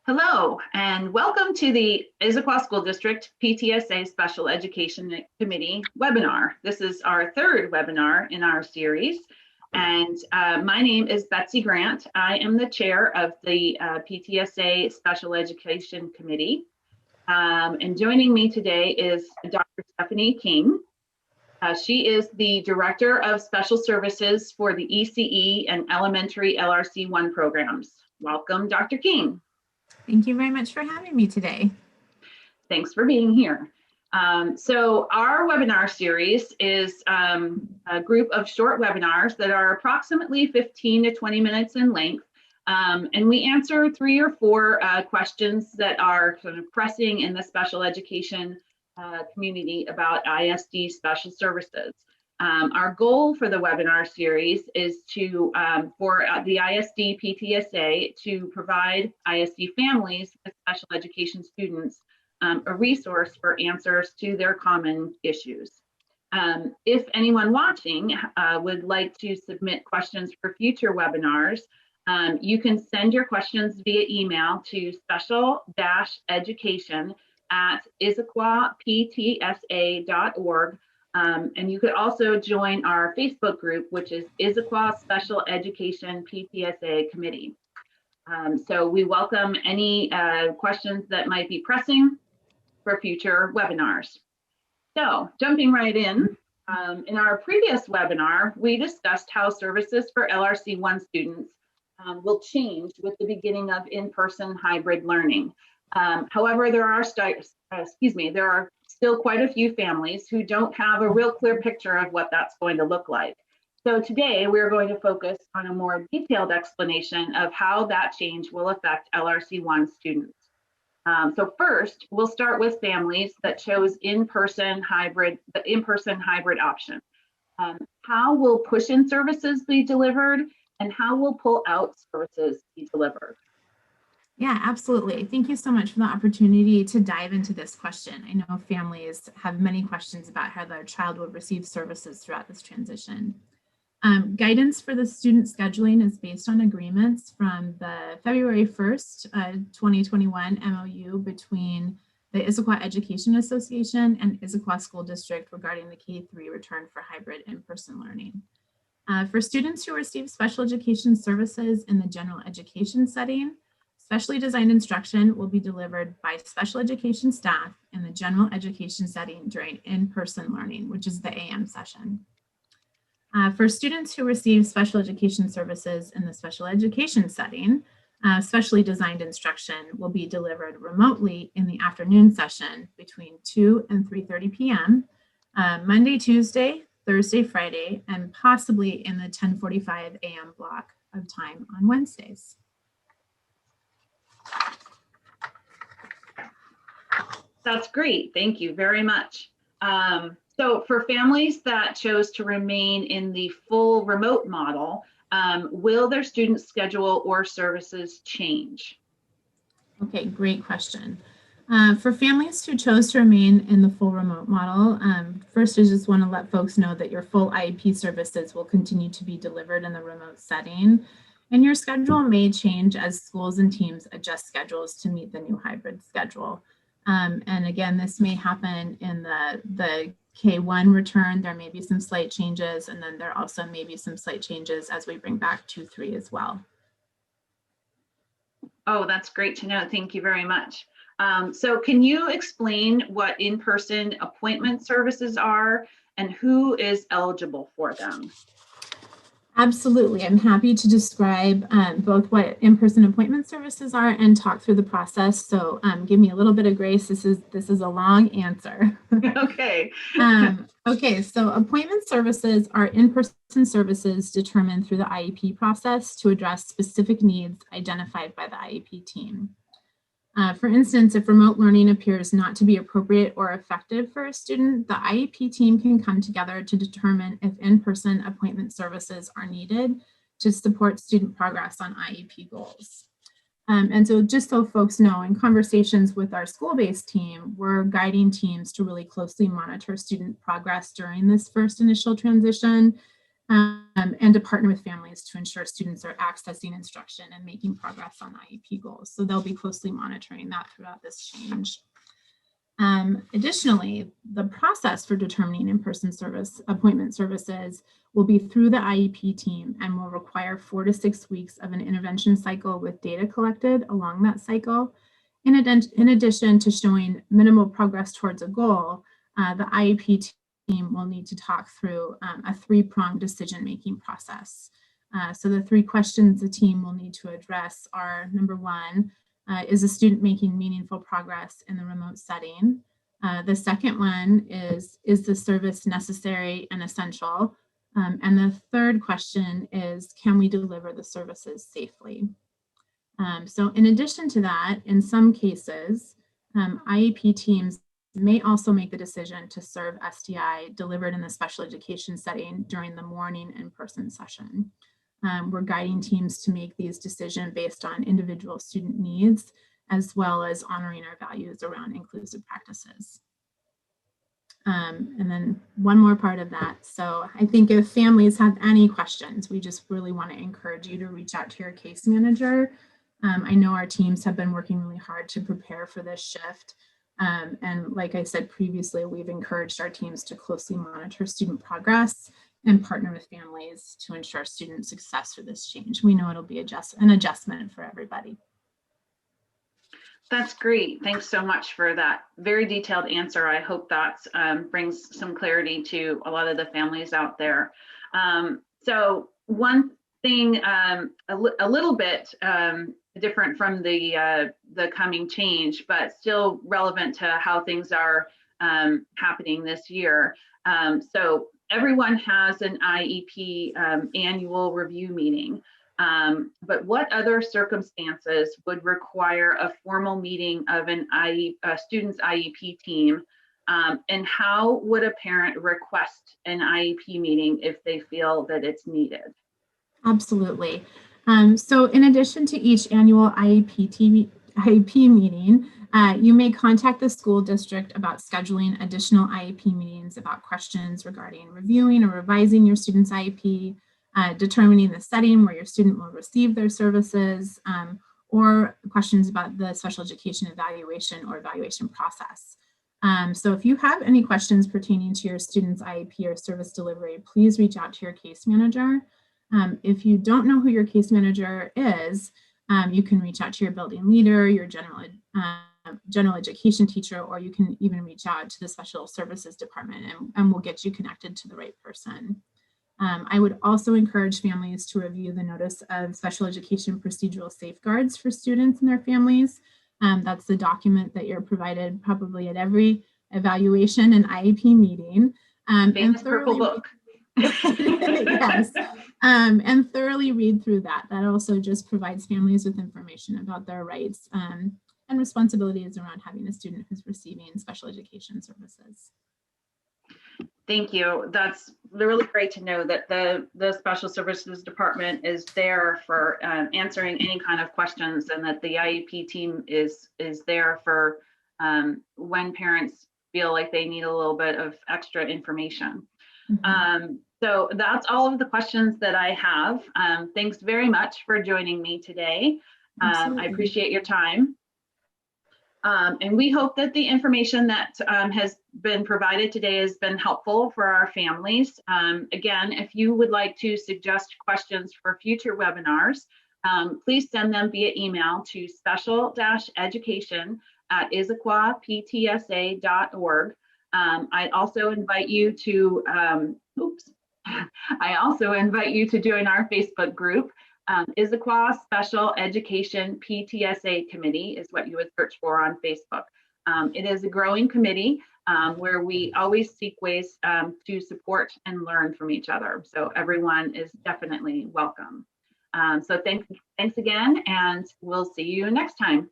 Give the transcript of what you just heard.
Hello, and welcome to the Issaquah School District PTSA Special Education Committee webinar. This is our third webinar in our series, and my name is Betsy Grant. I am the chair of the PTSA Special Education Committee, and joining me today is Dr. Stephanie King. She is the Director of Special Services for the ECE and Elementary LRC1 programs. Welcome, Dr. King. Thank you very much for having me today. Thanks for being here. So our webinar series is a group of short webinars that are approximately 15 to 20 minutes in length. And we answer 3 or 4 questions that are sort of pressing in the special education community about ISD special services. Our goal for the webinar series is to, for the ISD PTSA to provide ISD families with special education students a resource for answers to their common issues. If anyone watching would like to submit questions for future webinars, you can send your questions via email to special-education@issaquahptsa.org. And you could also join our Facebook group, which is Issaquah Special Education PTSA Committee. So we welcome any questions that might be pressing for future webinars. So jumping right in our previous webinar, we discussed how services for LRC1 students will change with the beginning of in-person hybrid learning. However, there are still quite a few families who don't have a real clear picture of what that's going to look like. So today we're going to focus on a more detailed explanation of how that change will affect LRC1 students. So first, we'll start with families that chose the in-person hybrid option. How will push-in services be delivered, and how will pull-out services be delivered? Yeah, absolutely. Thank you so much for the opportunity to dive into this question. I know families have many questions about how their child will receive services throughout this transition. Guidance for the student scheduling is based on agreements from the February 1st, 2021 MOU between the Issaquah Education Association and Issaquah School District regarding the K-3 return for hybrid in-person learning. For students who receive special education services in the general education setting, specially designed instruction will be delivered by special education staff in the general education setting during in-person learning, which is the AM session. For students who receive special education services in the special education setting, specially designed instruction will be delivered remotely in the afternoon session between 2 and 3:30 p.m., Monday, Tuesday, Thursday, Friday, and possibly in the 10:45 a.m. block of time on Wednesdays. That's great. Thank you very much. So for families that chose to remain in the full remote model, will their student schedule or services change? Okay, great question. For families who chose to remain in the full remote model, first I just want to let folks know that your full IEP services will continue to be delivered in the remote setting, and your schedule may change as schools and teams adjust schedules to meet the new hybrid schedule. And again, this may happen in the K1 return. There may be some slight changes, and then there also may be some slight changes as we bring back 2-3 as well. Oh, that's great to know. Thank you very much. So can you explain what in-person appointment services are and who is eligible for them? Absolutely. I'm happy to describe both what in-person appointment services are and talk through the process. So give me a little bit of grace. This is a long answer. Okay. Okay, so appointment services are in-person services determined through the IEP process to address specific needs identified by the IEP team. For instance, if remote learning appears not to be appropriate or effective for a student, the IEP team can come together to determine if in-person appointment services are needed to support student progress on IEP goals. And so just so folks know, in conversations with our school-based team, we're guiding teams to really closely monitor student progress during this first initial transition and to partner with families to ensure students are accessing instruction and making progress on IEP goals. So they'll be closely monitoring that throughout this change. Additionally, the process for determining in-person appointment services will be through the IEP team and will require 4 to 6 weeks of an intervention cycle with data collected along that cycle. In addition to showing minimal progress towards a goal, the IEP team will need to talk through a 3-pronged decision-making process. So the 3 questions the team will need to address are, number 1, is a student making meaningful progress in the remote setting? The second one is the service necessary and essential? And the third question is, can we deliver the services safely? So in addition to that, in some cases, IEP teams may also make the decision to serve SDI delivered in the special education setting during the morning in-person session. We're guiding teams to make these decisions based on individual student needs, as well as honoring our values around inclusive practices. And then one more part of that. So I think if families have any questions, we just really want to encourage you to reach out to your case manager. I know our teams have been working really hard to prepare for this shift. And like I said previously, we've encouraged our teams to closely monitor student progress and partner with families to ensure student success for this change. We know it'll be an adjustment for everybody. That's great. Thanks so much for that very detailed answer. I hope that brings some clarity to a lot of the families out there. So one thing a little bit different from the coming change, but still relevant to how things are happening this year. So everyone has an IEP annual review meeting. But what other circumstances would require a formal meeting of a student's IEP team? And how would a parent request an IEP meeting if they feel that it's needed? Absolutely. So in addition to each annual IEP meeting, you may contact the school district about scheduling additional IEP meetings about questions regarding reviewing or revising your student's IEP, determining the setting where your student will receive their services, or questions about the special education evaluation or evaluation process. So if you have any questions pertaining to your student's IEP or service delivery, please reach out to your case manager. If you don't know who your case manager is, you can reach out to your building leader, your general education teacher, or you can even reach out to the special services department and we'll get you connected to the right person. I would also encourage families to review the Notice of Special Education Procedural Safeguards for students and their families. That's the document that you're provided probably at every evaluation and IEP meeting. Famous purple book. Yes, and thoroughly read through that. That also just provides families with information about their rights and responsibilities around having a student who's receiving special education services. Thank you. That's really great to know that the Special Services Department is there for answering any kind of questions, and that the IEP team is there for when parents feel like they need a little bit of extra information. Mm-hmm. So that's all of the questions that I have. Thanks very much for joining me today. I appreciate your time. And we hope that the information that has been provided today has been helpful for our families. Again, if you would like to suggest questions for future webinars, please send them via email to special-education@issaquahptsa.org. I also invite you to join our Facebook group. Issaquah Special Education PTSA Committee is what you would search for on Facebook. It is a growing committee where we always seek ways to support and learn from each other. So everyone is definitely welcome. So thanks again, and we'll see you next time.